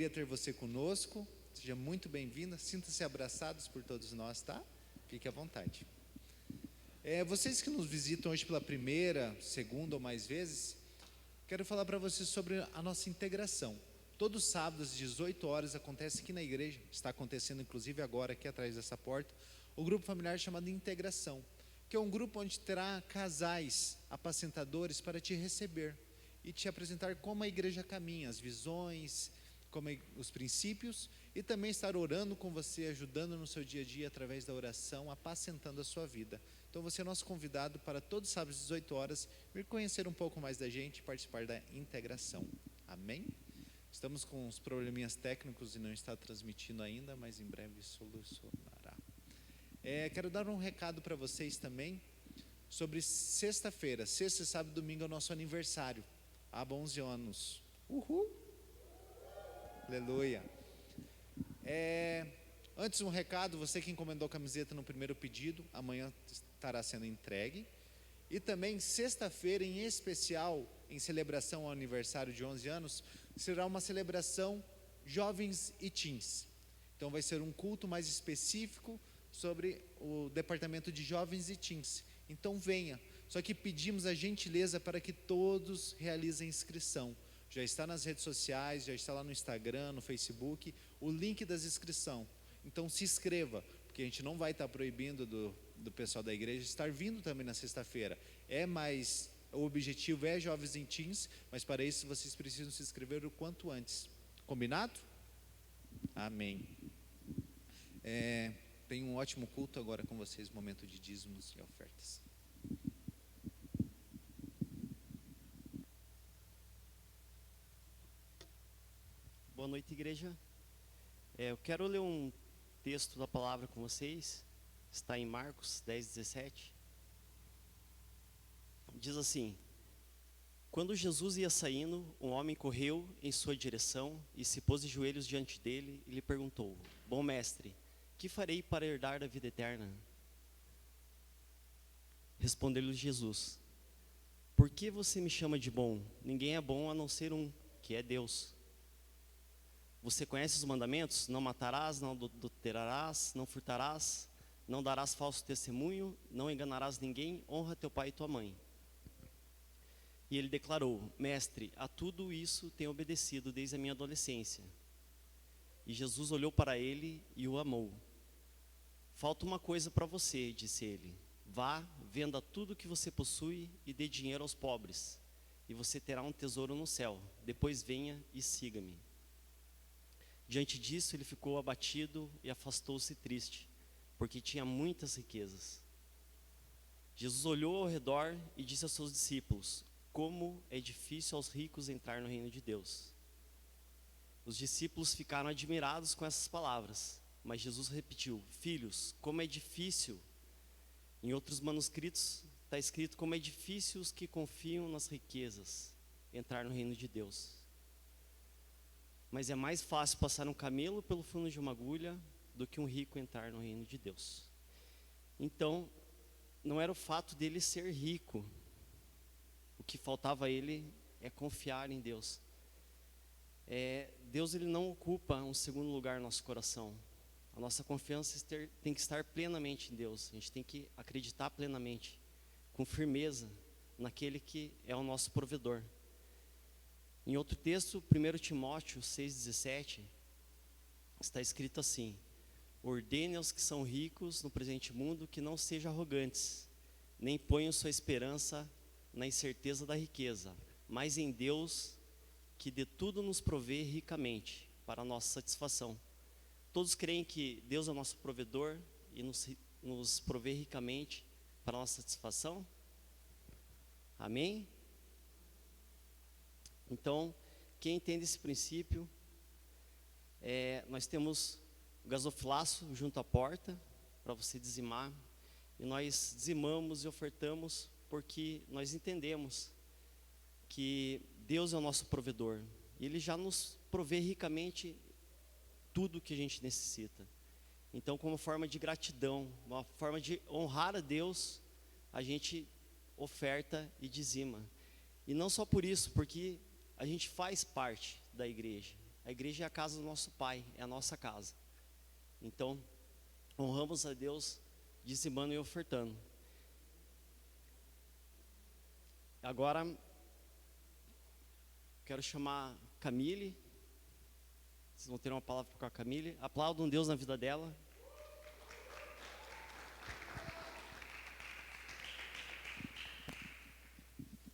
alegria ter você conosco. Seja muito bem-vinda. Sinta-se abraçados por todos nós, tá? Fique à vontade. Vocês que nos visitam hoje pela primeira, segunda ou mais vezes, quero falar para vocês sobre a nossa integração. Todos os sábados, às 18 horas, acontece aqui na igreja, está acontecendo inclusive agora aqui atrás dessa porta, o grupo familiar chamado Integração, que é um grupo onde terá casais, apacentadores para te receber e te apresentar como a igreja caminha, as visões, como os princípios, e também estar orando com você, ajudando no seu dia a dia através da oração, apacentando a sua vida. Então você é nosso convidado para todos os sábados às 18 horas, vir conhecer um pouco mais da gente e participar da integração. Amém? Estamos com uns probleminhas técnicos e não está transmitindo ainda, mas em breve solucionará. Quero dar um recado para vocês também sobre sexta-feira. Sexta, sábado e domingo é o nosso aniversário. Há 11 anos. Uhul! Aleluia! Antes um recado, você que encomendou a camiseta no primeiro pedido, amanhã estará sendo entregue. E também sexta-feira, em especial, em celebração ao aniversário de 11 anos, será uma celebração jovens e teens. Então vai ser um culto mais específico sobre o departamento de jovens e teens. Então venha, só que pedimos a gentileza para que todos realizem inscrição. Já está nas redes sociais, já está lá no Instagram, no Facebook, o link das inscrições. Então se inscreva, porque a gente não vai estar proibindo do pessoal da igreja estar vindo também na sexta-feira. Mas o objetivo é jovens e teens, mas para isso vocês precisam se inscrever o quanto antes. Combinado? Amém. Tenho um ótimo culto agora com vocês, momento de dízimos e ofertas. Boa noite, igreja. Eu quero ler um texto da palavra com vocês. Está em Marcos 10:17. Diz assim: quando Jesus ia saindo, um homem correu em sua direção e se pôs de joelhos diante dele e lhe perguntou: bom mestre, que farei para herdar a vida eterna? Respondeu-lhe Jesus: por que você me chama de bom? Ninguém é bom a não ser um, que é Deus. Você conhece os mandamentos? Não matarás, não adulterarás, não furtarás, não darás falso testemunho, não enganarás ninguém, honra teu pai e tua mãe. E ele declarou: mestre, a tudo isso tenho obedecido desde a minha adolescência. E Jesus olhou para ele e o amou. Falta uma coisa para você, disse ele. Vá, venda tudo que você possui e dê dinheiro aos pobres, e você terá um tesouro no céu. Depois venha e siga-me. Diante disso, ele ficou abatido e afastou-se triste, porque tinha muitas riquezas. Jesus olhou ao redor e disse aos seus discípulos: como é difícil aos ricos entrar no reino de Deus. Os discípulos ficaram admirados com essas palavras, mas Jesus repetiu: filhos, como é difícil. Em outros manuscritos está escrito: como é difícil os que confiam nas riquezas entrar no reino de Deus. Mas é mais fácil passar um camelo pelo fundo de uma agulha do que um rico entrar no reino de Deus. Então, não era o fato dele ser rico. O que faltava a ele é confiar em Deus. Deus, ele não ocupa um segundo lugar no nosso coração. A nossa confiança tem que estar plenamente em Deus. A gente tem que acreditar plenamente, com firmeza, naquele que é o nosso provedor. Em outro texto, 1 Timóteo 6,17, está escrito assim: ordene aos que são ricos no presente mundo que não sejam arrogantes, nem ponham sua esperança na incerteza da riqueza, mas em Deus, que de tudo nos provê ricamente, para a nossa satisfação. Todos creem que Deus é o nosso provedor e nos provê ricamente para a nossa satisfação? Amém? Então, quem entende esse princípio, nós temos o gasofilaço junto à porta para você dizimar, e nós dizimamos e ofertamos porque nós entendemos que Deus é o nosso provedor e Ele já nos provê ricamente tudo que a gente necessita. Então, como forma de gratidão, uma forma de honrar a Deus, a gente oferta e dizima. E não só por isso, porque a gente faz parte da igreja. A igreja é a casa do nosso Pai, é a nossa casa. Então, honramos a Deus dizimando e ofertando. Agora, quero chamar Camille. Vocês vão ter uma palavra com a Camille. Aplaudam Deus na vida dela.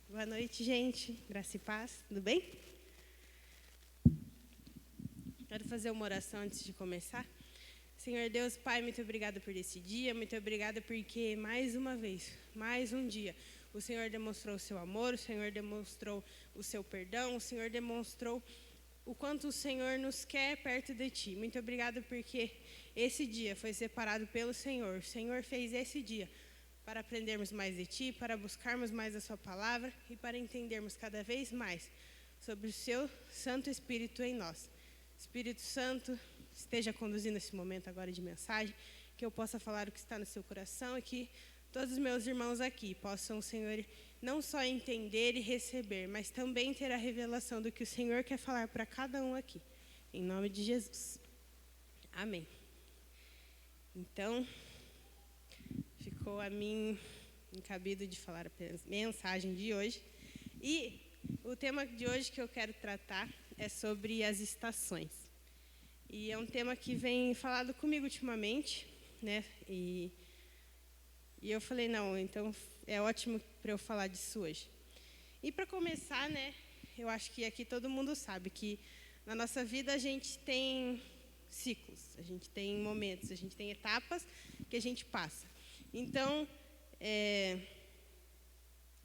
Boa noite, gente. Graça e paz. Tudo bem? Quero fazer uma oração antes de começar. Senhor Deus, Pai, muito obrigada por esse dia. Muito obrigada porque, mais uma vez, mais um dia, o Senhor demonstrou o seu amor, o Senhor demonstrou o seu perdão, o Senhor demonstrou o quanto o Senhor nos quer perto de Ti. Muito obrigada porque esse dia foi separado pelo Senhor. O Senhor fez esse dia para aprendermos mais de Ti, para buscarmos mais a Sua palavra e para entendermos cada vez mais sobre o Seu Santo Espírito em nós. Espírito Santo, esteja conduzindo esse momento agora de mensagem, que eu possa falar o que está no seu coração e que todos os meus irmãos aqui possam, Senhor, não só entender e receber, mas também ter a revelação do que o Senhor quer falar para cada um aqui. Em nome de Jesus. Amém. Então, ficou a mim encabido de falar a mensagem de hoje. E o tema de hoje que eu quero tratar é sobre as estações. E é um tema que vem falado comigo ultimamente, né? E eu falei, não, então é ótimo para eu falar disso hoje. E para começar, né, eu acho que aqui todo mundo sabe que na nossa vida a gente tem ciclos, a gente tem momentos, a gente tem etapas que a gente passa. Então,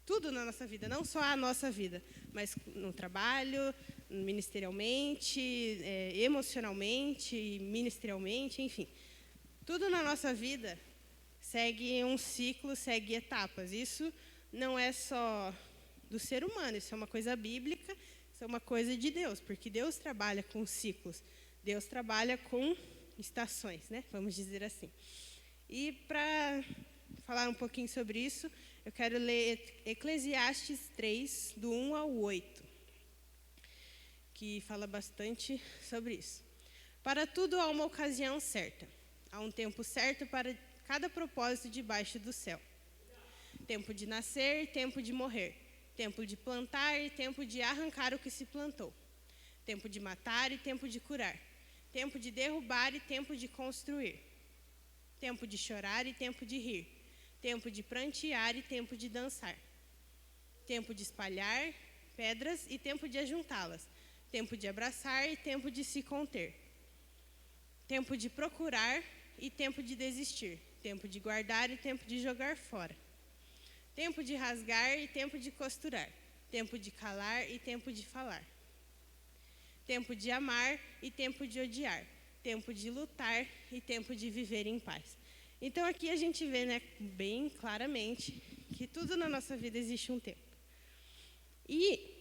tudo na nossa vida, não só a nossa vida, mas no trabalho, ministerialmente, emocionalmente, ministerialmente, enfim. Tudo na nossa vida segue um ciclo, segue etapas. Isso não é só do ser humano, isso é uma coisa bíblica, isso é uma coisa de Deus, porque Deus trabalha com ciclos, Deus trabalha com estações, né? Vamos dizer assim. E para falar um pouquinho sobre isso, eu quero ler Eclesiastes 3, do 1 ao 8, que fala bastante sobre isso. Para tudo há uma ocasião certa, há um tempo certo para cada propósito debaixo do céu. Tempo de nascer e tempo de morrer, tempo de plantar e tempo de arrancar o que se plantou, tempo de matar e tempo de curar, tempo de derrubar e tempo de construir, tempo de chorar e tempo de rir, tempo de prantear e tempo de dançar, tempo de espalhar pedras e tempo de ajuntá-las, tempo de abraçar e tempo de se conter, tempo de procurar e tempo de desistir, tempo de guardar e tempo de jogar fora, tempo de rasgar e tempo de costurar, tempo de calar e tempo de falar, tempo de amar e tempo de odiar, tempo de lutar e tempo de viver em paz. Então aqui a gente vê, né, bem claramente que tudo na nossa vida existe um tempo. E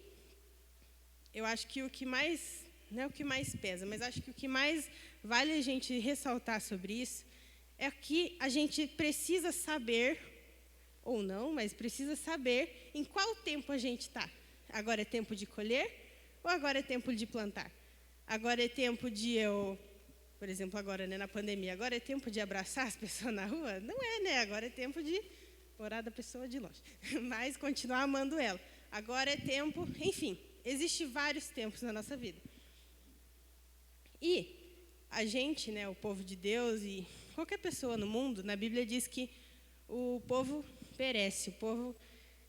eu acho que o que mais, não é o que mais pesa, mas acho que o que mais vale a gente ressaltar sobre isso é que a gente precisa saber, ou não, mas precisa saber em qual tempo a gente está. Agora é tempo de colher ou agora é tempo de plantar? Agora é tempo de por exemplo, agora, né, na pandemia, agora é tempo de abraçar as pessoas na rua? Não é, né? Agora é tempo de orar da pessoa de longe, mas continuar amando ela. Agora é tempo, enfim, existem vários tempos na nossa vida. E a gente, né, o povo de Deus e qualquer pessoa no mundo, na Bíblia diz que o povo perece, o povo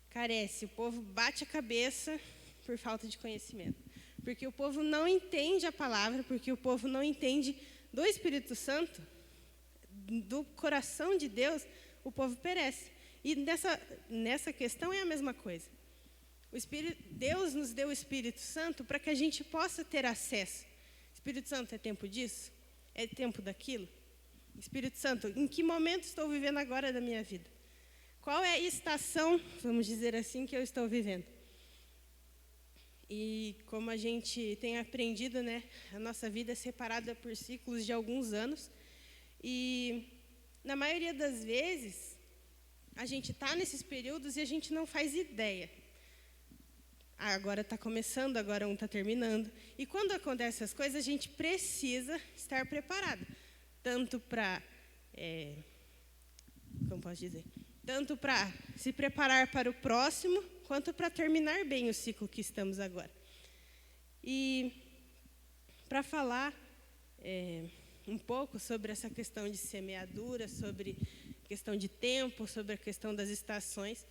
carece, o povo bate a cabeça por falta de conhecimento. Porque o povo não entende a palavra, porque o povo não entende do Espírito Santo, do coração de Deus, o povo perece. E nessa questão é a mesma coisa. Deus nos deu o Espírito Santo para que a gente possa ter acesso. Espírito Santo, é tempo disso? É tempo daquilo? Espírito Santo, em que momento estou vivendo agora da minha vida? Qual é a estação, vamos dizer assim, que eu estou vivendo? E como a gente tem aprendido, né, a nossa vida é separada por ciclos de alguns anos. E, na maioria das vezes, a gente está nesses períodos e a gente não faz ideia. agora está começando, agora um está terminando. E quando acontecem essas coisas, a gente precisa estar preparado, tanto para, como posso dizer, tanto para se preparar para o próximo, quanto para terminar bem o ciclo que estamos agora. E para falar um pouco sobre essa questão de semeadura, sobre a questão de tempo, sobre a questão das estações,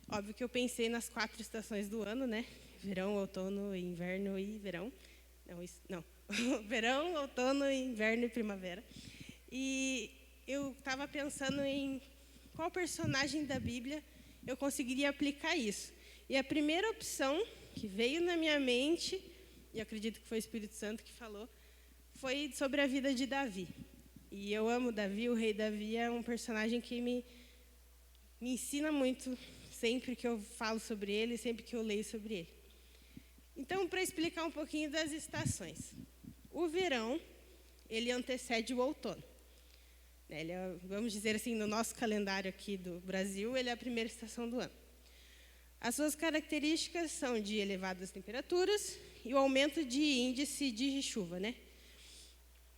óbvio que eu pensei nas 4 estações do ano, né? Verão, outono, inverno e verão. Não. Verão, outono, inverno e primavera. E eu estava pensando em qual personagem da Bíblia eu conseguiria aplicar isso. E a primeira opção que veio na minha mente, e acredito que foi o Espírito Santo que falou, foi sobre a vida de Davi. E eu amo Davi, o rei Davi é um personagem que me ensina muito sempre que eu falo sobre ele, sempre que eu leio sobre ele. Então, para explicar um pouquinho das estações. O verão, ele antecede o outono. Ele é, vamos dizer assim, no nosso calendário aqui do Brasil, ele é a primeira estação do ano. As suas características são de elevadas temperaturas e o aumento de índice de chuva, né?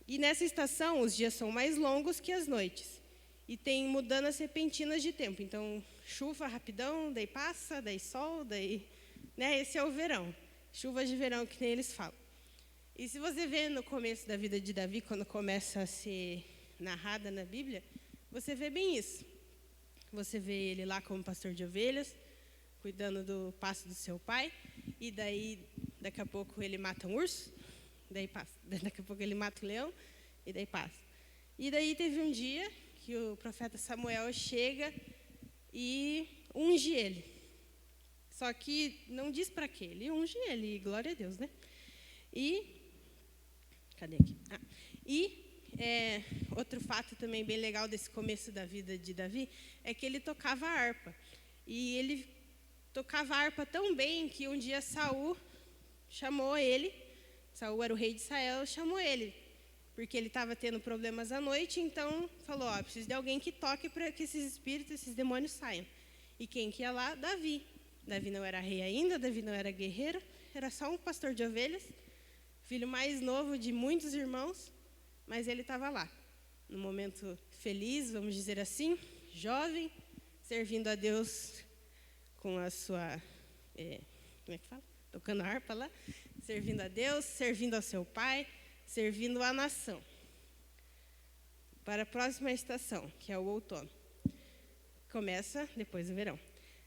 E nessa estação, os dias são mais longos que as noites. E tem mudanças repentinas de tempo. Então, chuva rapidão, daí passa, daí sol, daí... Né? Esse é o verão. Chuvas de verão, que nem eles falam. E se você vê no começo da vida de Davi, quando começa a ser narrada na Bíblia, você vê bem isso. Você vê ele lá como pastor de ovelhas, cuidando do pasto do seu pai, e daí, daqui a pouco, ele mata um urso, daí passa. Daqui a pouco ele mata um leão, e daí passa. E daí teve um dia que o profeta Samuel chega e unge ele. Só que não diz para quê, ele unge ele, glória a Deus, né? Cadê aqui? Outro fato também bem legal desse começo da vida de Davi é que ele tocava harpa. E ele tocava harpa tão bem que um dia Saul chamou ele, Saul era o rei de Israel, chamou ele, porque ele estava tendo problemas à noite, então falou, preciso de alguém que toque para que esses espíritos, esses demônios saiam. E quem que ia lá? Davi. Davi não era rei ainda, Davi não era guerreiro, era só um pastor de ovelhas, filho mais novo de muitos irmãos, mas ele estava lá, num momento feliz, vamos dizer assim, jovem, servindo a Deus com a sua, como é que fala? Tocando a harpa lá, servindo a Deus, servindo ao seu pai, servindo à nação. Para a próxima estação, que é o outono. Começa depois do verão.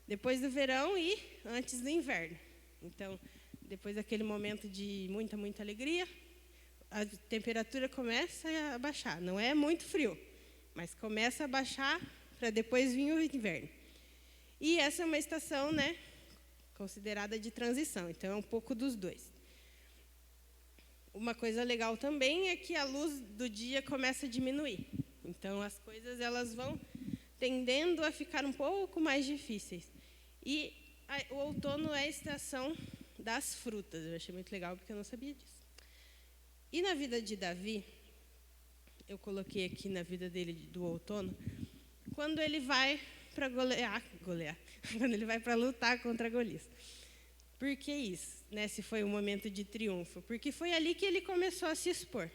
Depois do verão e antes do inverno. Então, depois daquele momento de muita, muita alegria, a temperatura começa a baixar. Não é muito frio, mas começa a baixar para depois vir o inverno. E essa é uma estação, né, considerada de transição. Então, é um pouco dos dois. Uma coisa legal também é que a luz do dia começa a diminuir. Então, as coisas elas vão tendendo a ficar um pouco mais difíceis. E o outono é a estação das frutas. Eu achei muito legal porque eu não sabia disso. E na vida de Davi, eu coloquei aqui na vida dele do outono, quando ele vai para Goliat, quando ele vai para lutar contra Golias. Por que isso? Né, se foi um momento de triunfo? Porque foi ali que ele começou a se expor.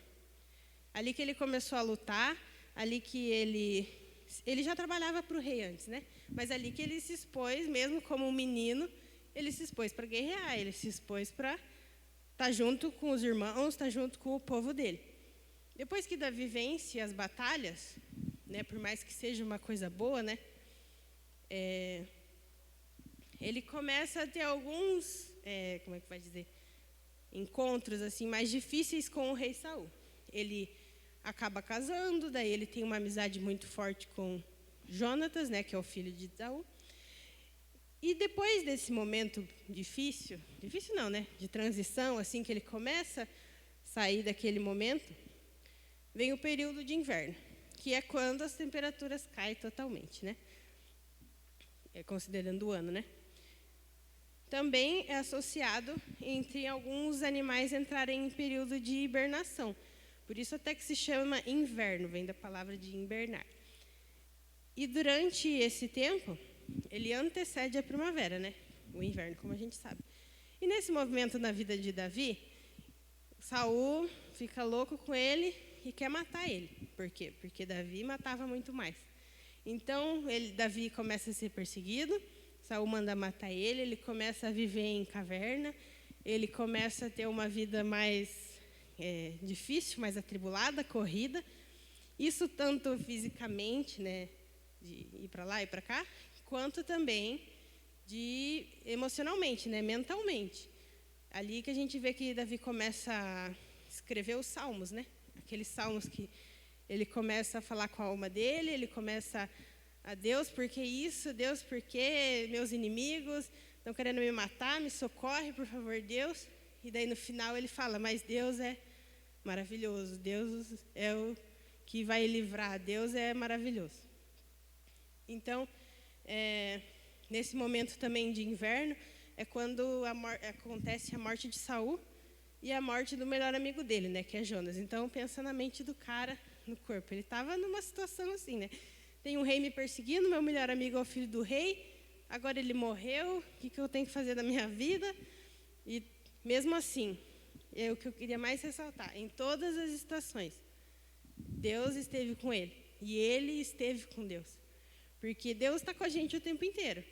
Ali que ele começou a lutar, ali que ele já trabalhava para o rei antes, né? Mas ali que ele se expôs, mesmo como um menino, ele se expôs para guerrear, ele se expôs para estar junto com os irmãos, estar junto com o povo dele. Depois que Davi vence as batalhas, né, por mais que seja uma coisa boa, né, ele começa a ter alguns, como é que vai dizer, encontros assim mais difíceis com o rei Saul. Ele acaba casando, daí ele tem uma amizade muito forte com Jonatas, né, que é o filho de Saul. E depois desse momento difícil não, né, de transição, assim que ele começa a sair daquele momento, vem o período de inverno, que é quando as temperaturas caem totalmente, né? Considerando o ano, né? Também é associado entre alguns animais entrarem em período de hibernação. Por isso até que se chama inverno, vem da palavra de invernar. E durante esse tempo, ele antecede a primavera, né? O inverno, como a gente sabe. E nesse movimento na vida de Davi, Saul fica louco com ele e quer matar ele. Por quê? Porque Davi matava muito mais. Então, Davi começa a ser perseguido, Saul manda matar ele, ele começa a viver em caverna, ele começa a ter uma vida mais difícil, mais atribulada, corrida. Isso tanto fisicamente, né, de ir para lá e para cá, quanto também de emocionalmente, né, mentalmente. Ali que a gente vê que Davi começa a escrever os salmos, né? Aqueles salmos que ele começa a falar com a alma dele, ele começa a Deus, por que isso? Deus, por que meus inimigos estão querendo me matar? Me socorre, por favor, Deus. E daí no final ele fala, mas Deus é maravilhoso, Deus é o que vai livrar, Deus é maravilhoso. Então, nesse momento também de inverno, é quando acontece a morte de Saul e a morte do melhor amigo dele, né, que é Jonas. Então, pensa na mente do cara, no corpo. Ele estava numa situação assim, né? Tem um rei me perseguindo, meu melhor amigo é o filho do rei, agora ele morreu, o que eu tenho que fazer da minha vida? E mesmo assim, é o que eu queria mais ressaltar, em todas as estações, Deus esteve com ele e ele esteve com Deus. Porque Deus está com a gente o tempo inteiro.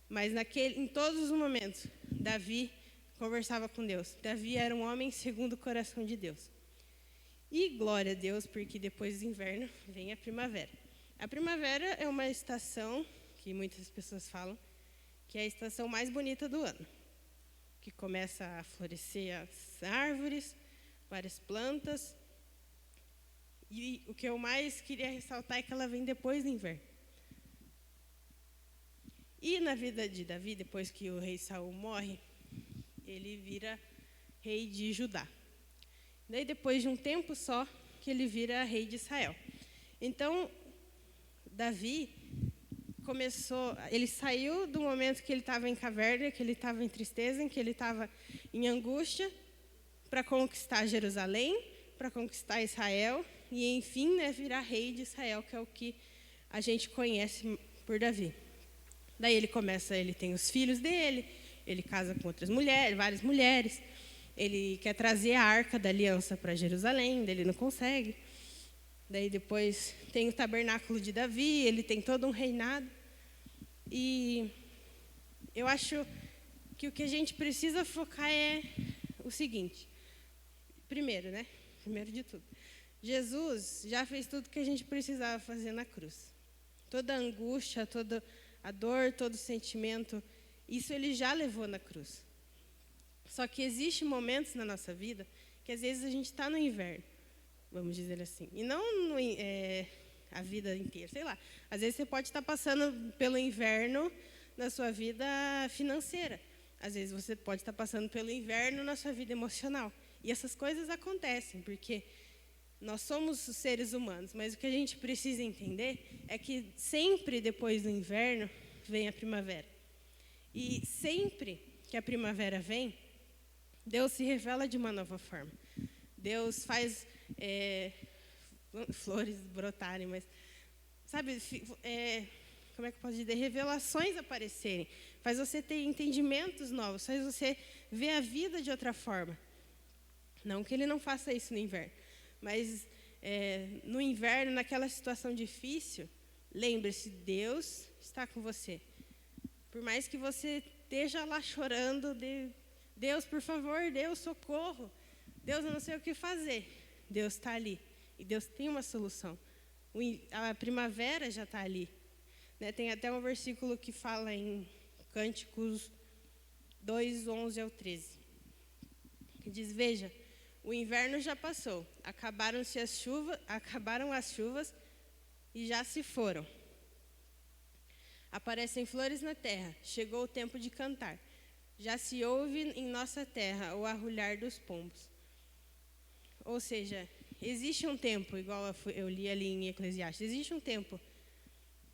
Mas em todos os momentos, Davi conversava com Deus. Davi era um homem segundo o coração de Deus. E glória a Deus, porque depois do inverno vem a primavera. A primavera é uma estação que muitas pessoas falam que é a estação mais bonita do ano. Que começa a florescer as árvores, várias plantas. E o que eu mais queria ressaltar é que ela vem depois do inverno. E na vida de Davi, depois que o rei Saul morre, ele vira rei de Judá. Daí, depois de um tempo só, que ele vira rei de Israel. Então, Davi ele saiu do momento que ele estava em caverna, que ele estava em tristeza, que ele estava em angústia, para conquistar Jerusalém, para conquistar Israel, e enfim, né, virar rei de Israel, que é o que a gente conhece por Davi. Daí ele tem os filhos dele, ele casa com outras mulheres, várias mulheres, ele quer trazer a arca da aliança para Jerusalém, daí ele não consegue. Daí depois tem o tabernáculo de Davi, ele tem todo um reinado. E eu acho que o que a gente precisa focar é o seguinte. Primeiro de tudo, Jesus já fez tudo que a gente precisava fazer na cruz. Toda a angústia, toda a dor, todo o sentimento, isso ele já levou na cruz. Só que existem momentos na nossa vida que às vezes a gente está no inverno, vamos dizer assim. E não a vida inteira, sei lá. Às vezes você pode estar passando pelo inverno na sua vida financeira. Às vezes você pode estar passando pelo inverno na sua vida emocional. E essas coisas acontecem, porque nós somos seres humanos, mas o que a gente precisa entender é que sempre depois do inverno vem a primavera. E sempre que a primavera vem, Deus se revela de uma nova forma. Deus faz flores brotarem, mas, sabe, como é que eu posso dizer? Revelações aparecerem. Faz você ter entendimentos novos, faz você ver a vida de outra forma. Não que ele não faça isso no inverno, mas no inverno, naquela situação difícil, lembre-se, Deus está com você. Por mais que você esteja lá chorando, Deus, por favor, Deus, socorro. Deus, eu não sei o que fazer. Deus está ali. E Deus tem uma solução. A primavera já está ali. Né? Tem até um versículo que fala em Cânticos 2, 11 ao 13. Que diz, veja, o inverno já passou, acabaram as chuvas e já se foram. Aparecem flores na terra, chegou o tempo de cantar. Já se ouve em nossa terra o arrulhar dos pombos. Ou seja, existe um tempo, igual eu li ali em Eclesiastes, existe um tempo,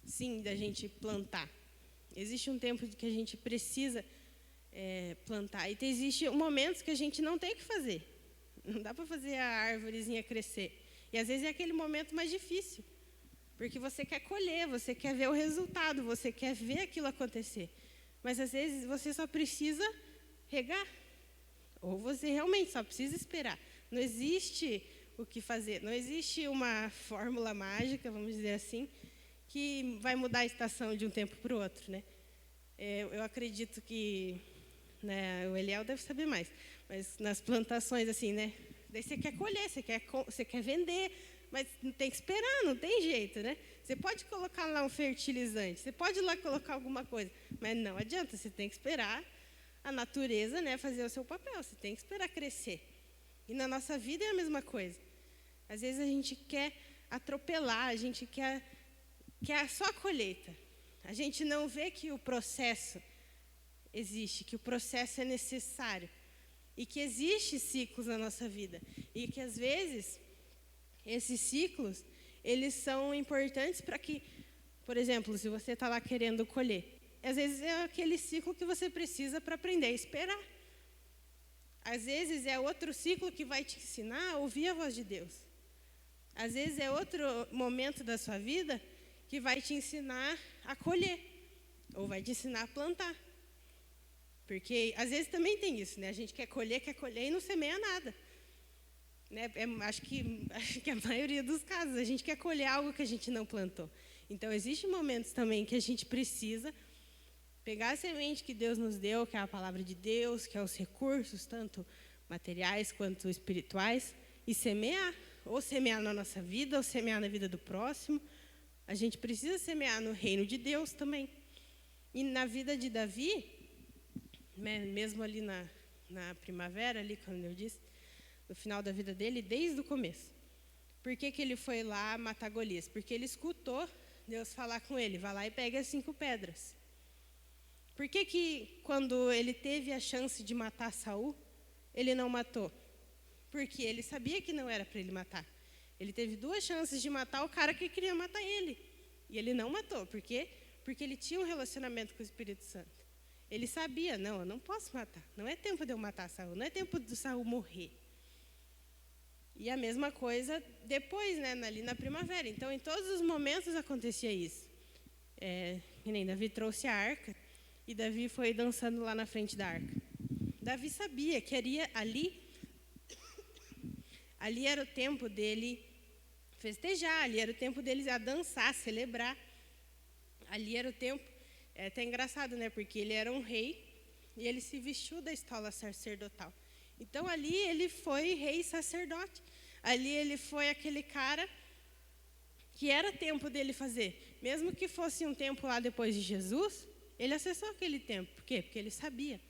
sim, da gente plantar. Existe um tempo que a gente precisa plantar. E existem momentos que a gente não tem o que fazer. Não dá para fazer a árvorezinha crescer. E às vezes é aquele momento mais difícil. Porque você quer colher, você quer ver o resultado, você quer ver aquilo acontecer. Mas às vezes você só precisa regar. Ou você realmente só precisa esperar. Não existe o que fazer. Não existe uma fórmula mágica, vamos dizer assim, que vai mudar a estação de um tempo para o outro, né? Eu acredito que, né, o Eliel deve saber mais, mas nas plantações, assim, né? Daí você quer colher, você quer vender, mas tem que esperar, não tem jeito, né? Você pode colocar lá um fertilizante, você pode lá colocar alguma coisa, mas não adianta, você tem que esperar a natureza, né, fazer o seu papel, você tem que esperar crescer. E na nossa vida é a mesma coisa. Às vezes a gente quer atropelar, a gente quer só a colheita. A gente não vê que o processo existe, que o processo é necessário. E que existem ciclos na nossa vida. E que, às vezes, esses ciclos, eles são importantes para que, por exemplo, se você está lá querendo colher, às vezes é aquele ciclo que você precisa para aprender a esperar. Às vezes é outro ciclo que vai te ensinar a ouvir a voz de Deus. Às vezes é outro momento da sua vida que vai te ensinar a colher, ou vai te ensinar a plantar. Porque às vezes também tem isso, né? A gente quer colher e não semeia nada. Né? Acho que a maioria dos casos, a gente quer colher algo que a gente não plantou. Então, existem momentos também que a gente precisa pegar a semente que Deus nos deu, que é a palavra de Deus, que é os recursos, tanto materiais quanto espirituais, e semear. Ou semear na nossa vida, ou semear na vida do próximo. A gente precisa semear no reino de Deus também. E na vida de Davi, mesmo ali na primavera, ali, quando eu disse, no final da vida dele, desde o começo. Por que ele foi lá matar Golias? Porque ele escutou Deus falar com ele, vai lá e pega as 5 pedras. Por que quando ele teve a chance de matar Saul, ele não matou? Porque ele sabia que não era para ele matar. Ele teve 2 chances de matar o cara que queria matar ele. E ele não matou. Por quê? Porque ele tinha um relacionamento com o Espírito Santo. Ele sabia, não, eu não posso matar. Não é tempo de eu matar Saul, não é tempo de Saul morrer. E a mesma coisa depois, né, ali na primavera. Então, em todos os momentos acontecia isso. Que nem Davi trouxe a arca, e Davi foi dançando lá na frente da arca. Davi sabia que ali era o tempo dele festejar, ali era o tempo dele a dançar, celebrar. Ali era o tempo, é até engraçado, né, porque ele era um rei e ele se vestiu da estola sacerdotal. Então, ali ele foi rei e sacerdote. Ali ele foi aquele cara que era tempo dele fazer. Mesmo que fosse um tempo lá depois de Jesus, ele acessou aquele tempo. Por quê? Porque ele sabia.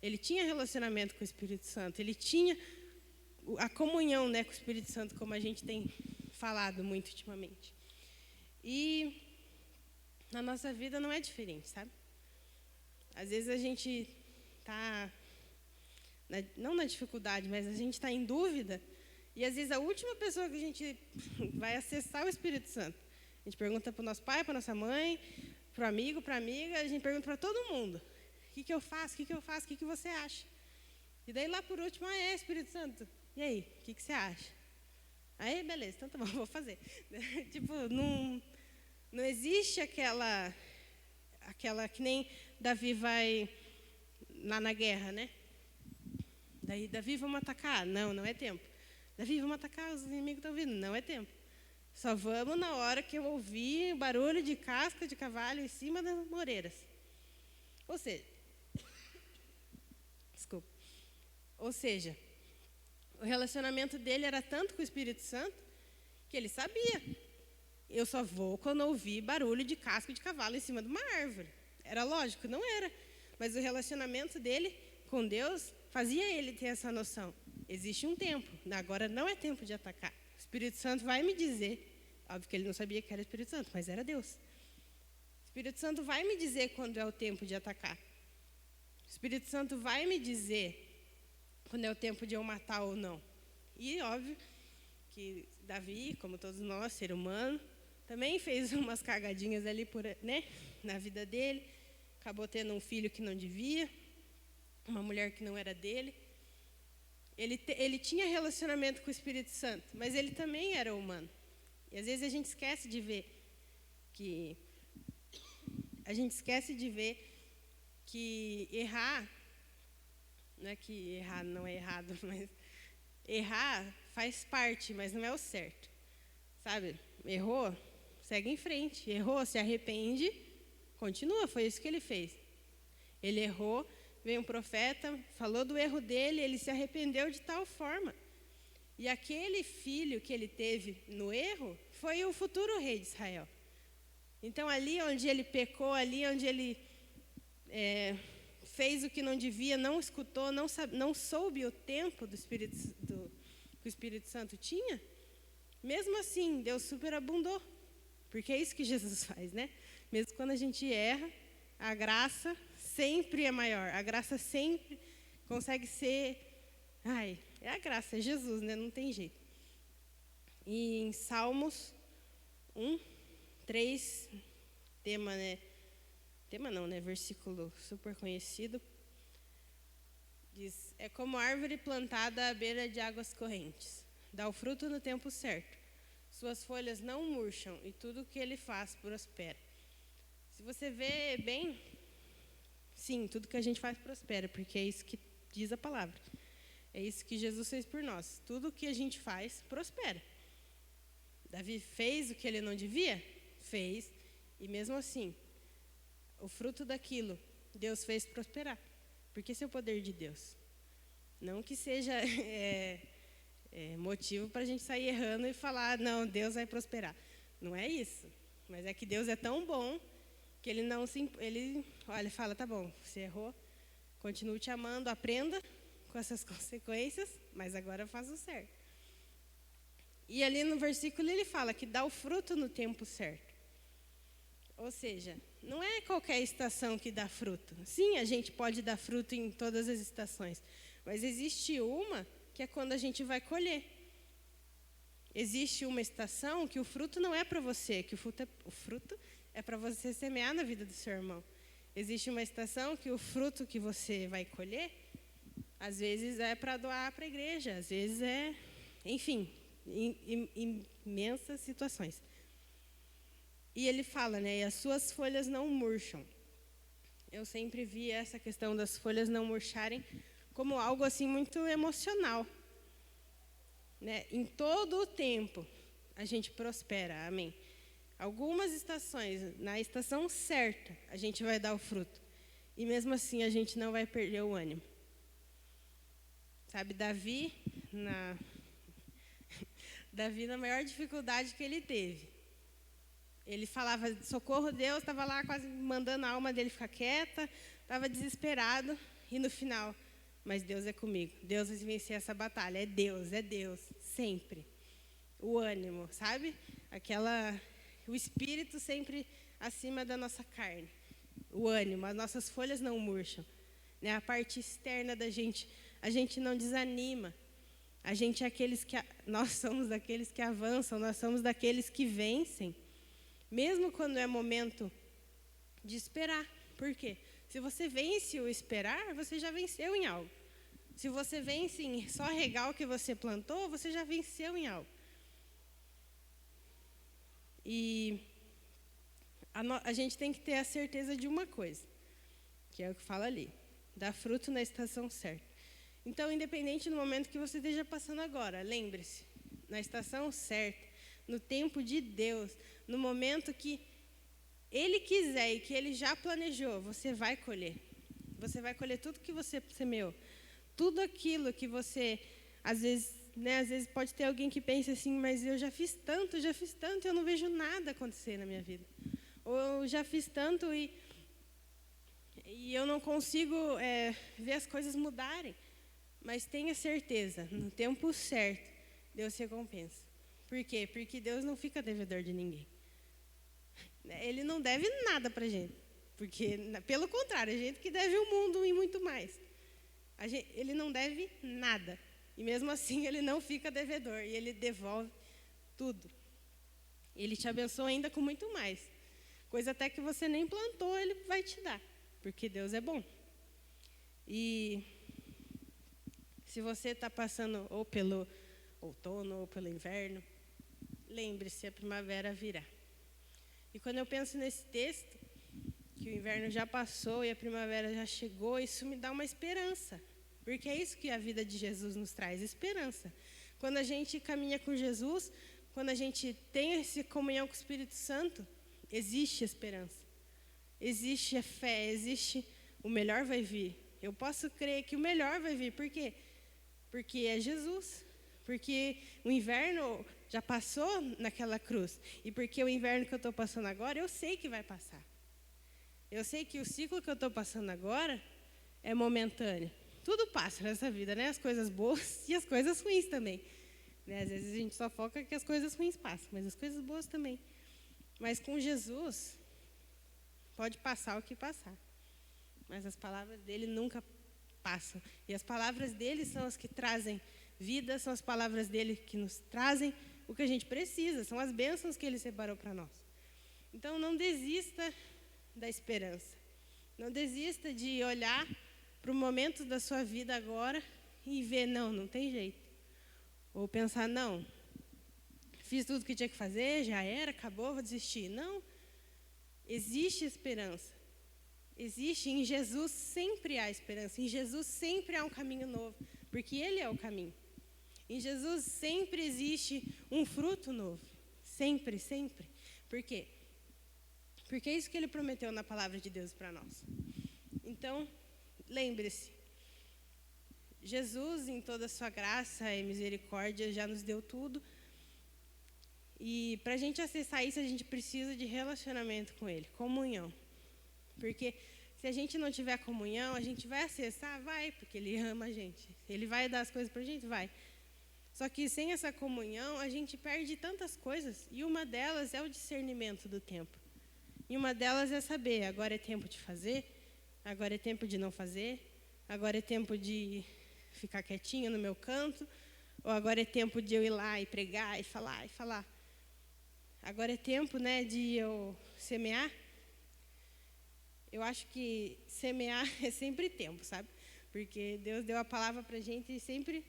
Ele tinha relacionamento com o Espírito Santo. Ele tinha a comunhão, né, com o Espírito Santo, como a gente tem falado muito ultimamente. E na nossa vida não é diferente, sabe? Às vezes a gente está, não na dificuldade, mas a gente está em dúvida, e às vezes a última pessoa que a gente vai acessar é o Espírito Santo. A gente pergunta para o nosso pai, para a nossa mãe, para o amigo, para a amiga, a gente pergunta para todo mundo. O que eu faço? O que eu faço? O que você acha? E daí lá por último, Espírito Santo, e aí, o que você acha? Aí, beleza, então tá bom, vou fazer. Tipo, não existe aquela que nem Davi vai lá na guerra, né? Daí, Davi, vamos atacar? Não é tempo. Davi, vamos atacar, os inimigos estão vindo? Não é tempo. Só vamos na hora que eu ouvir barulho de casca de cavalo em cima das moreiras. Ou seja, o relacionamento dele era tanto com o Espírito Santo que ele sabia. Eu só vou quando ouvir barulho de casco de cavalo em cima de uma árvore. Era lógico? Não era. Mas o relacionamento dele com Deus fazia ele ter essa noção. Existe um tempo. Agora não é tempo de atacar. O Espírito Santo vai me dizer. Óbvio que ele não sabia que era o Espírito Santo, mas era Deus. O Espírito Santo vai me dizer quando é o tempo de atacar. O Espírito Santo vai me dizer quando é o tempo de eu matar ou não. E óbvio que Davi, como todos nós, ser humano, também fez umas cagadinhas ali na vida dele. Acabou tendo um filho que não devia, uma mulher que não era dele. Ele tinha relacionamento com o Espírito Santo, mas ele também era humano. E às vezes a gente esquece de ver que errar Não é que errar não é errado, mas errar faz parte, mas não é o certo. Sabe? Errou, segue em frente. Errou, se arrepende, continua. Foi isso que ele fez. Ele errou, veio um profeta, falou do erro dele, ele se arrependeu de tal forma. E aquele filho que ele teve no erro foi o futuro rei de Israel. Então, ali onde ele pecou, ali onde ele fez o que não devia, não escutou, não soube o tempo que o Espírito Santo tinha, mesmo assim, Deus superabundou. Porque é isso que Jesus faz, né? Mesmo quando a gente erra, a graça sempre é maior. A graça sempre consegue ser... é a graça, é Jesus, né? Não tem jeito. E em Salmos 1, 3, tema, né? Tema não, né? Versículo super conhecido. Diz, é como árvore plantada à beira de águas correntes. Dá o fruto no tempo certo. Suas folhas não murcham e tudo o que ele faz prospera. Se você vê bem, sim, tudo que a gente faz prospera, porque é isso que diz a palavra. É isso que Jesus fez por nós. Tudo o que a gente faz prospera. Davi fez o que ele não devia? Fez. E mesmo assim, o fruto daquilo, Deus fez prosperar. Porque esse é o poder de Deus. Não que seja motivo para a gente sair errando e falar, não, Deus vai prosperar. Não é isso. Mas é que Deus é tão bom que ele não se... Ele fala, tá bom, você errou, continuo te amando, aprenda com essas consequências, mas agora eu faço o certo. E ali no versículo ele fala que dá o fruto no tempo certo. Ou seja, não é qualquer estação que dá fruto. Sim, a gente pode dar fruto em todas as estações, mas existe uma que é quando a gente vai colher. Existe uma estação que o fruto não é para você, que o fruto é para você semear na vida do seu irmão. Existe uma estação que o fruto que você vai colher, às vezes é para doar para a igreja, às vezes é, enfim, imensas situações. E ele fala, né, e as suas folhas não murcham. Eu sempre vi essa questão das folhas não murcharem como algo assim muito emocional. Né? Em todo o tempo a gente prospera, amém. Algumas estações, na estação certa, a gente vai dar o fruto. E mesmo assim a gente não vai perder o ânimo. Sabe, Davi na maior dificuldade que ele teve. Ele falava, socorro Deus, estava lá quase mandando a alma dele ficar quieta, estava desesperado, e no final, mas Deus é comigo, Deus vai vencer essa batalha, é Deus, sempre. O ânimo, sabe? O espírito sempre acima da nossa carne. O ânimo, as nossas folhas não murcham. Né? A parte externa da gente, a gente não desanima. A gente é nós somos daqueles que avançam, nós somos daqueles que vencem. Mesmo quando é momento de esperar. Por quê? Se você vence o esperar, você já venceu em algo. Se você vence em só regar o que você plantou, você já venceu em algo. E a gente tem que ter a certeza de uma coisa, que é o que fala ali. Dar fruto na estação certa. Então, independente do momento que você esteja passando agora, lembre-se, na estação certa, no tempo de Deus, no momento que Ele quiser e que Ele já planejou, você vai colher. Você vai colher tudo que você semeou. Tudo aquilo que você, às vezes pode ter alguém que pense assim, mas eu já fiz tanto, eu não vejo nada acontecer na minha vida. Ou eu já fiz tanto e eu não consigo ver as coisas mudarem. Mas tenha certeza, no tempo certo, Deus recompensa. Por quê? Porque Deus não fica devedor de ninguém. Ele não deve nada para a gente. Porque, pelo contrário, a gente que deve o mundo e muito mais. Ele não deve nada. E mesmo assim, ele não fica devedor. E ele devolve tudo. Ele te abençoa ainda com muito mais. Coisa até que você nem plantou, ele vai te dar. Porque Deus é bom. E se você está passando ou pelo outono ou pelo inverno, lembre-se, a primavera virá. E quando eu penso nesse texto, que o inverno já passou e a primavera já chegou, isso me dá uma esperança. Porque é isso que a vida de Jesus nos traz, esperança. Quando a gente caminha com Jesus, quando a gente tem essa comunhão com o Espírito Santo, existe esperança. Existe a fé, existe o melhor vai vir. Eu posso crer que o melhor vai vir. Por quê? Porque é Jesus. Porque o inverno já passou naquela cruz. E porque o inverno que eu estou passando agora, eu sei que vai passar. Eu sei que o ciclo que eu estou passando agora é momentâneo. Tudo passa nessa vida, né? As coisas boas e as coisas ruins também. Né? Às vezes a gente só foca que as coisas ruins passam, mas as coisas boas também. Mas com Jesus, pode passar o que passar. Mas as palavras dele nunca passam. E as palavras dele são as que trazem vida, são as palavras dele que nos trazem o que a gente precisa, são as bênçãos que ele separou para nós. Então, não desista da esperança. Não desista de olhar para o momento da sua vida agora e ver, não tem jeito. Ou pensar, não, fiz tudo o que tinha que fazer, já era, acabou, vou desistir. Não, existe esperança. Existe, em Jesus sempre há esperança, em Jesus sempre há um caminho novo, porque Ele é o caminho. Em Jesus sempre existe um fruto novo, sempre, sempre. Por quê? Porque é isso que Ele prometeu na palavra de Deus para nós. Então, lembre-se, Jesus, em toda a sua graça e misericórdia, já nos deu tudo. E para a gente acessar isso, a gente precisa de relacionamento com Ele, comunhão. Porque se a gente não tiver comunhão, a gente vai acessar? Vai, porque Ele ama a gente. Ele vai dar as coisas para a gente? Vai. Só que sem essa comunhão, a gente perde tantas coisas. E uma delas é o discernimento do tempo. E uma delas é saber, agora é tempo de fazer, agora é tempo de não fazer, agora é tempo de ficar quietinho no meu canto, ou agora é tempo de eu ir lá e pregar e falar e falar. Agora é tempo, né, de eu semear. Eu acho que semear é sempre tempo, sabe? Porque Deus deu a palavra para a gente e sempre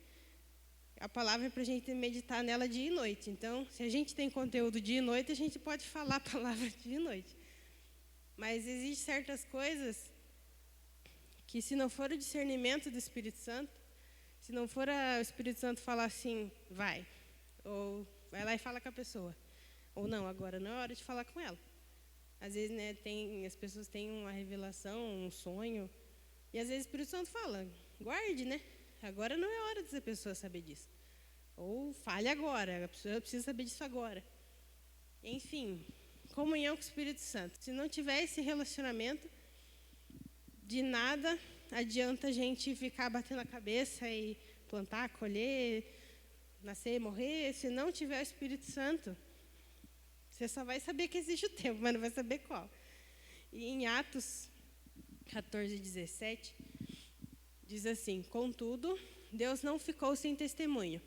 a palavra é para a gente meditar nela dia e noite. Então, se a gente tem conteúdo dia e noite, a gente pode falar a palavra dia e noite. Mas existem certas coisas que, se não for o discernimento do Espírito Santo, se não for o Espírito Santo falar assim, vai, ou vai lá e fala com a pessoa, ou não, agora não é hora de falar com ela. Às vezes, né, as pessoas têm uma revelação, um sonho, e às vezes o Espírito Santo fala, guarde, né? Agora não é hora dessa pessoa saber disso. Ou fale agora, a pessoa precisa saber disso agora. Enfim, comunhão com o Espírito Santo. Se não tiver esse relacionamento, de nada adianta a gente ficar batendo a cabeça e plantar, colher, nascer, morrer. Se não tiver o Espírito Santo, você só vai saber que existe o tempo, mas não vai saber qual. E em Atos 14:17, diz assim, contudo, Deus não ficou sem testemunho,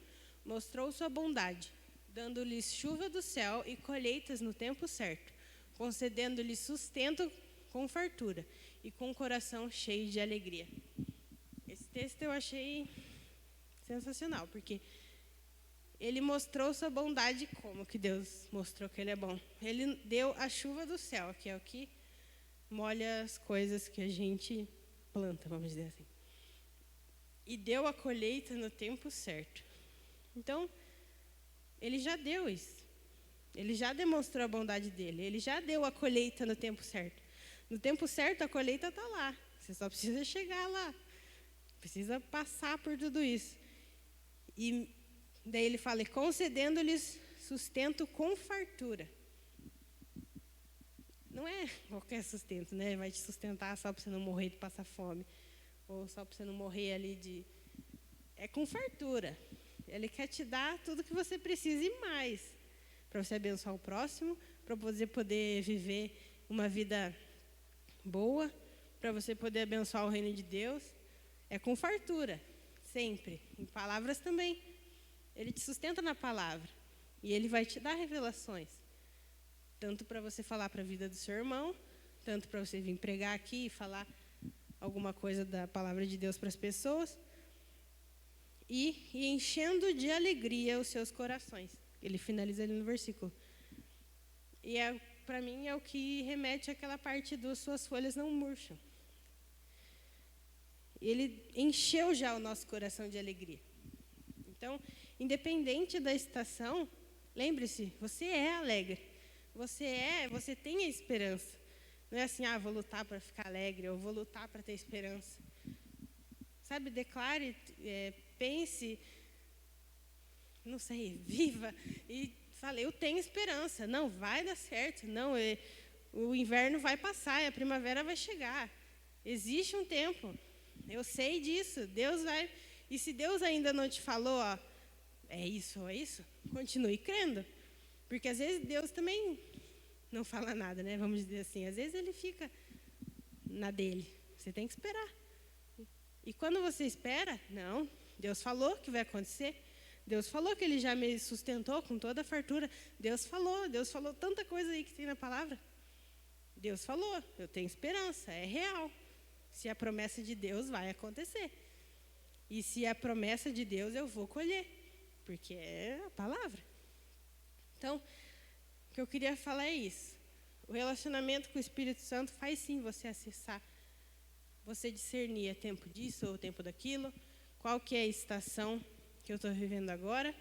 mostrou sua bondade, dando-lhes chuva do céu e colheitas no tempo certo, concedendo-lhes sustento com fartura e com o coração cheio de alegria. Esse texto eu achei sensacional, porque ele mostrou sua bondade como que Deus mostrou que Ele é bom. Ele deu a chuva do céu, que é o que molha as coisas que a gente planta, vamos dizer assim. E deu a colheita no tempo certo. Então, Ele já deu isso. Ele já demonstrou a bondade dEle. Ele já deu a colheita no tempo certo. No tempo certo, a colheita está lá. Você só precisa chegar lá. Precisa passar por tudo isso. E daí ele fala, concedendo-lhes sustento com fartura. Não é qualquer sustento, né? Vai te sustentar só para você não morrer de passar fome. Ou só para você não morrer ali de... É com fartura. Ele quer te dar tudo que você precisa e mais. Para você abençoar o próximo, para você poder viver uma vida boa, para você poder abençoar o reino de Deus. É com fartura, sempre. Em palavras também. Ele te sustenta na palavra. E Ele vai te dar revelações. Tanto para você falar para a vida do seu irmão, tanto para você vir pregar aqui e falar alguma coisa da palavra de Deus para as pessoas. E enchendo de alegria os seus corações. Ele finaliza ali no versículo. E para mim é o que remete àquela parte das suas folhas não murcham. Ele encheu já o nosso coração de alegria. Então, independente da estação, lembre-se, você é alegre. Você tem a esperança. Não é assim, vou lutar para ficar alegre, ou vou lutar para ter esperança. Sabe, declare, pense, não sei, viva e fale, eu tenho esperança. Não, vai dar certo. Não, o inverno vai passar e a primavera vai chegar. Existe um tempo. Eu sei disso. Deus vai. E se Deus ainda não te falou, é isso, continue crendo. Porque às vezes Deus também não fala nada, né? Vamos dizer assim. Às vezes ele fica na dele. Você tem que esperar. E quando você espera, não, Deus falou que vai acontecer. Deus falou que Ele já me sustentou com toda a fartura. Deus falou tanta coisa aí que tem na palavra. Deus falou, eu tenho esperança, é real. Se a promessa de Deus vai acontecer. E se a promessa de Deus eu vou colher, porque é a palavra. Então, o que eu queria falar é isso. O relacionamento com o Espírito Santo faz sim você acessar, você discernir é tempo disso ou tempo daquilo, qual que é a estação que eu estou vivendo agora,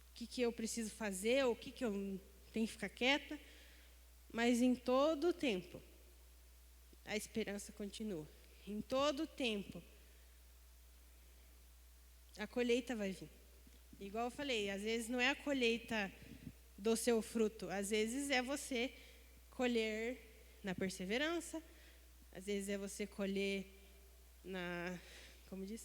o que eu preciso fazer, ou o que eu tenho que ficar quieta, mas em todo o tempo, a esperança continua. Em todo o tempo, a colheita vai vir. Igual eu falei, às vezes não é a colheita do seu fruto, às vezes é você colher na perseverança, às vezes é você colher como diz?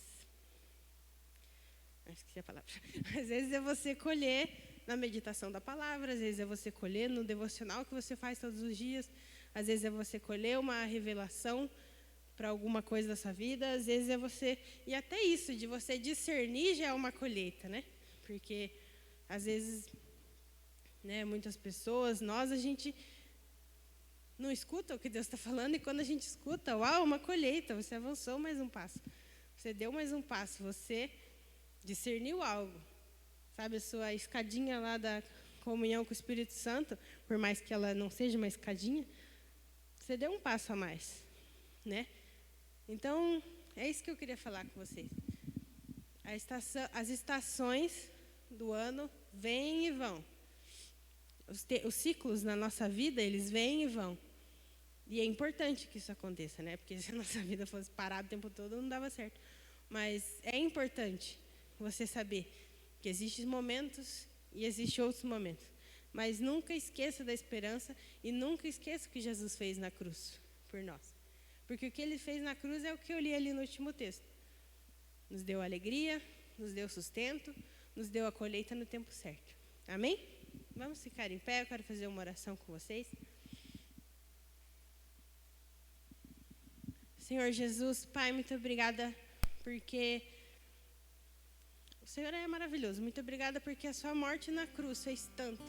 Esqueci a palavra. Às vezes é você colher na meditação da palavra, às vezes é você colher no devocional que você faz todos os dias, às vezes é você colher uma revelação para alguma coisa da sua vida, às vezes é você... E até isso, de você discernir já é uma colheita, né? Porque, às vezes, né, muitas pessoas, a gente não escuta o que Deus está falando, e quando a gente escuta, uma colheita, você avançou mais um passo. Você deu mais um passo, você discerniu algo. Sabe, a sua escadinha lá da comunhão com o Espírito Santo, por mais que ela não seja uma escadinha, você deu um passo a mais, né? Então, é isso que eu queria falar com vocês. As estações do ano vêm e vão. Os ciclos na nossa vida, eles vêm e vão. E é importante que isso aconteça, né? Porque se a nossa vida fosse parada o tempo todo, não dava certo. Mas é importante você saber que existem momentos e existem outros momentos. Mas nunca esqueça da esperança e nunca esqueça o que Jesus fez na cruz por nós. Porque o que Ele fez na cruz é o que eu li ali no último texto. Nos deu alegria, nos deu sustento, nos deu a colheita no tempo certo. Amém? Vamos ficar em pé, eu quero fazer uma oração com vocês. Senhor Jesus, Pai, muito obrigada porque o Senhor é maravilhoso. Muito obrigada porque a sua morte na cruz fez tanto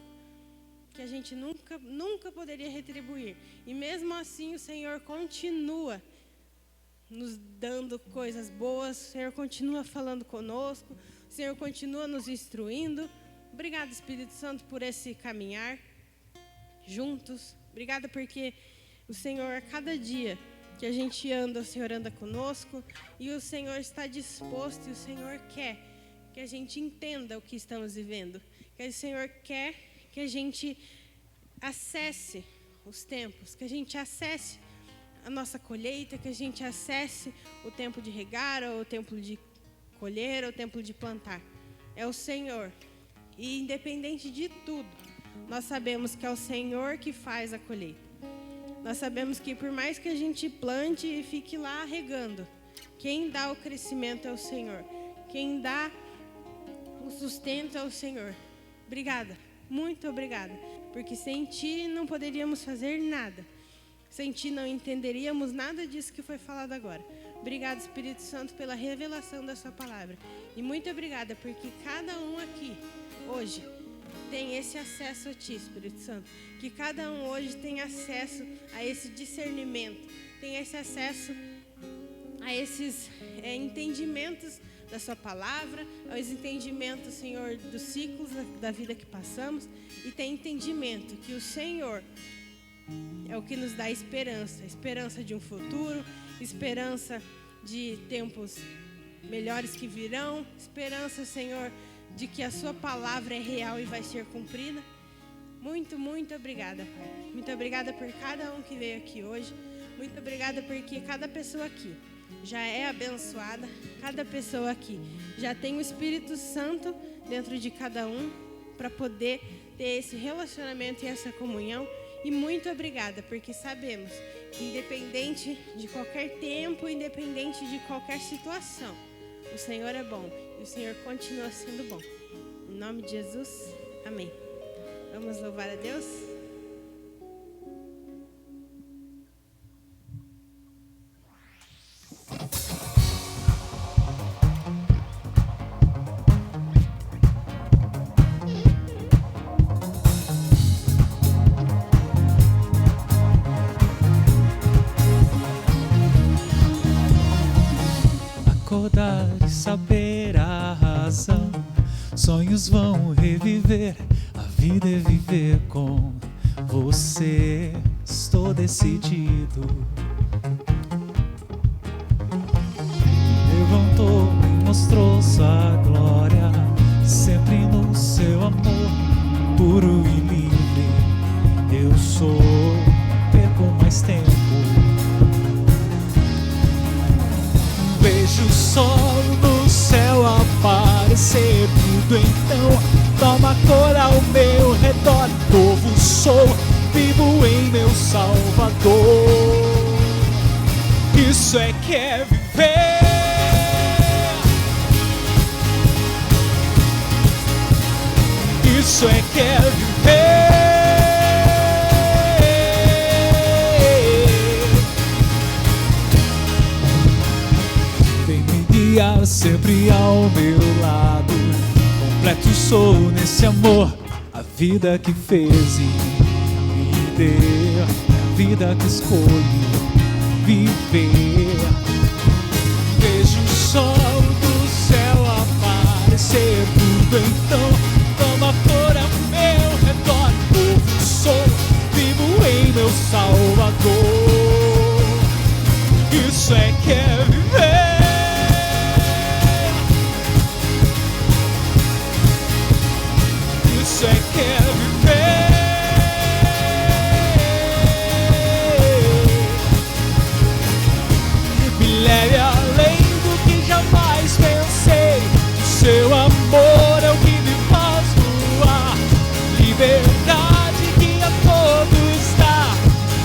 que a gente nunca poderia retribuir. E mesmo assim o Senhor continua nos dando coisas boas, o Senhor continua falando conosco, o Senhor continua nos instruindo. Obrigada, Espírito Santo, por esse caminhar juntos. Obrigada porque o Senhor, a cada dia que a gente anda, o Senhor anda conosco e o Senhor está disposto e o Senhor quer que a gente entenda o que estamos vivendo. Que o Senhor quer que a gente acesse os tempos, que a gente acesse a nossa colheita, que a gente acesse o tempo de regar, ou o tempo de colher, ou o tempo de plantar. É o Senhor. E independente de tudo, nós sabemos que é o Senhor que faz a colheita. Nós sabemos que por mais que a gente plante e fique lá regando, quem dá o crescimento é o Senhor. Quem dá o sustento é o Senhor. Obrigada, muito obrigada. Porque sem Ti não poderíamos fazer nada. Sem Ti não entenderíamos nada disso que foi falado agora. Obrigada, Espírito Santo, pela revelação da Sua palavra. E muito obrigada porque cada um aqui, hoje, tem esse acesso a Ti, Espírito Santo. Que cada um hoje tem acesso a esse discernimento, tem esse acesso a esses entendimentos da Sua palavra, aos entendimentos, Senhor, dos ciclos da vida que passamos, e tem entendimento que o Senhor é o que nos dá esperança, esperança de um futuro, esperança de tempos melhores que virão. Esperança, Senhor, de que a sua palavra é real e vai ser cumprida. Muito, muito obrigada, Pai. Muito obrigada por cada um que veio aqui hoje. Muito obrigada porque cada pessoa aqui já é abençoada. Cada pessoa aqui já tem o Espírito Santo dentro de cada um para poder ter esse relacionamento e essa comunhão. E muito obrigada, porque sabemos que independente de qualquer tempo, independente de qualquer situação, o Senhor é bom e o Senhor continua sendo bom. Em nome de Jesus, amém. Vamos louvar a Deus? Acordar e saber a razão, sonhos vão reviver, a vida é viver com você, estou decidido. Levantou, me mostrou sua glória, sempre no seu amor, puro e livre. Eu sou, perco mais tempo. Vejo o sol no céu aparecer, tudo então toma cor ao meu redor. Novo sou, vivo em meu Salvador. Isso é que é viver. Isso é que é viver. Sempre ao meu lado, completo sou nesse amor, a vida que fez e me deu, a vida que escolhi viver. Vejo o sol do céu aparecer, tudo então toma cor ao meu redor. Novo sou, vivo em meu Salvador. Isso é que é viver. Isso é que é viver. Me leve além do que jamais pensei. O seu amor é o que me faz voar. Liberdade que a todos dá.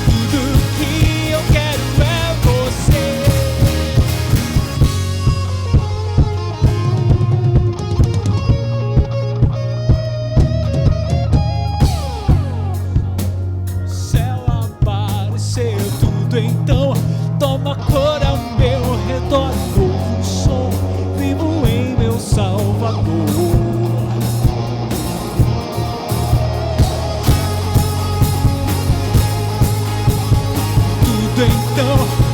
Tudo que eu quero é você. Então toma cor ao meu redor. Novo sou, vivo em meu Salvador. Tudo então